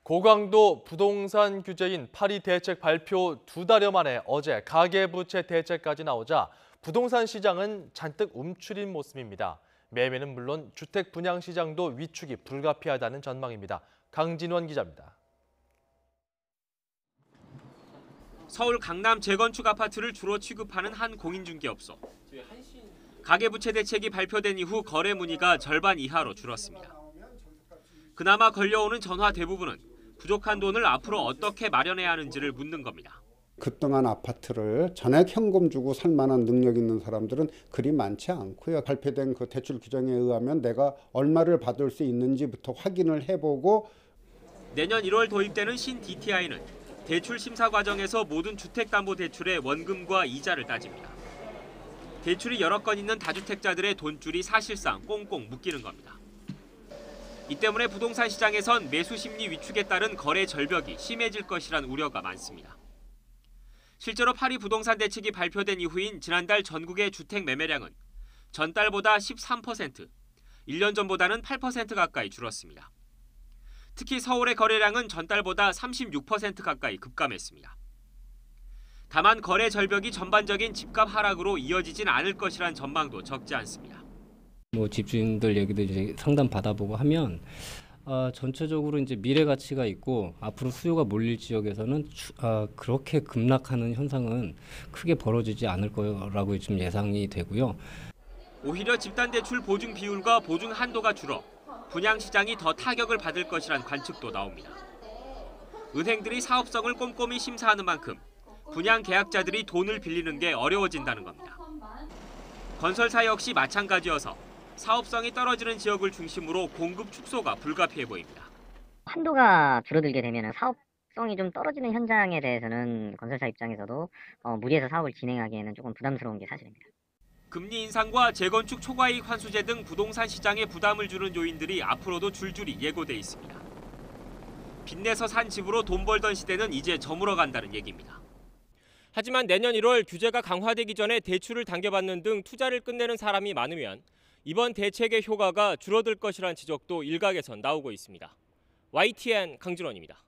고강도 부동산 규제인 파리 대책 발표 2달여 만에 어제 가계부채 대책까지 나오자 부동산 시장은 잔뜩 움츠린 모습입니다. 매매는 물론 주택 분양 시장도 위축이 불가피하다는 전망입니다. 강진원 기자입니다. 서울 강남 재건축 아파트를 주로 취급하는 한 공인중개업소. 가계부채 대책이 발표된 이후 거래 문의가 절반 이하로 줄었습니다. 그나마 걸려오는 전화 대부분은 부족한 돈을 앞으로 어떻게 마련해야 하는지를 묻는 겁니다. 급등한 아파트를 전액 현금 주고 살 만한 능력 있는 사람들은 그리 많지 않고요. 발표된 그 대출 규정에 의하면 내가 얼마를 받을 수 있는지부터 확인을 해보고 내년 1월 도입되는 신 DTI는 대출 심사 과정에서 모든 주택담보대출의 원금과 이자를 따집니다. 대출이 여러 건 있는 다주택자들의 돈줄이 사실상 꽁꽁 묶이는 겁니다. 이 때문에 부동산 시장에선 매수 심리 위축에 따른 거래 절벽이 심해질 것이란 우려가 많습니다. 실제로 파리 부동산 대책이 발표된 이후인 지난달 전국의 주택 매매량은 전달보다 13%, 1년 전보다는 8% 가까이 줄었습니다. 특히 서울의 거래량은 전달보다 36% 가까이 급감했습니다. 다만 거래 절벽이 전반적인 집값 하락으로 이어지진 않을 것이란 전망도 적지 않습니다. 집주인들 얘기도 이제 상담 받아보고 하면 전체적으로 이제 미래 가치가 있고 앞으로 수요가 몰릴 지역에서는 그렇게 급락하는 현상은 크게 벌어지지 않을 거라고 좀 예상이 되고요. 오히려 집단대출 보증 비율과 보증 한도가 줄어 분양 시장이 더 타격을 받을 것이란 관측도 나옵니다. 은행들이 사업성을 꼼꼼히 심사하는 만큼 분양 계약자들이 돈을 빌리는 게 어려워진다는 겁니다. 건설사 역시 마찬가지여서 사업성이 떨어지는 지역을 중심으로 공급 축소가 불가피해 보입니다. 한도가 줄어들게 되면 사업성이 좀 떨어지는 현장에 대해서는 건설사 입장에서도 무리해서 사업을 진행하기에는 조금 부담스러운 게 사실입니다. 금리 인상과 재건축 초과이익 환수제 등 부동산 시장에 부담을 주는 요인들이 앞으로도 줄줄이 예고돼 있습니다. 빚내서 산 집으로 돈 벌던 시대는 이제 저물어 간다는 얘기입니다. 하지만 내년 1월 규제가 강화되기 전에 대출을 당겨받는 등 투자를 끝내는 사람이 많으면 이번 대책의 효과가 줄어들 것이라는 지적도 일각에선 나오고 있습니다. YTN 강진원입니다.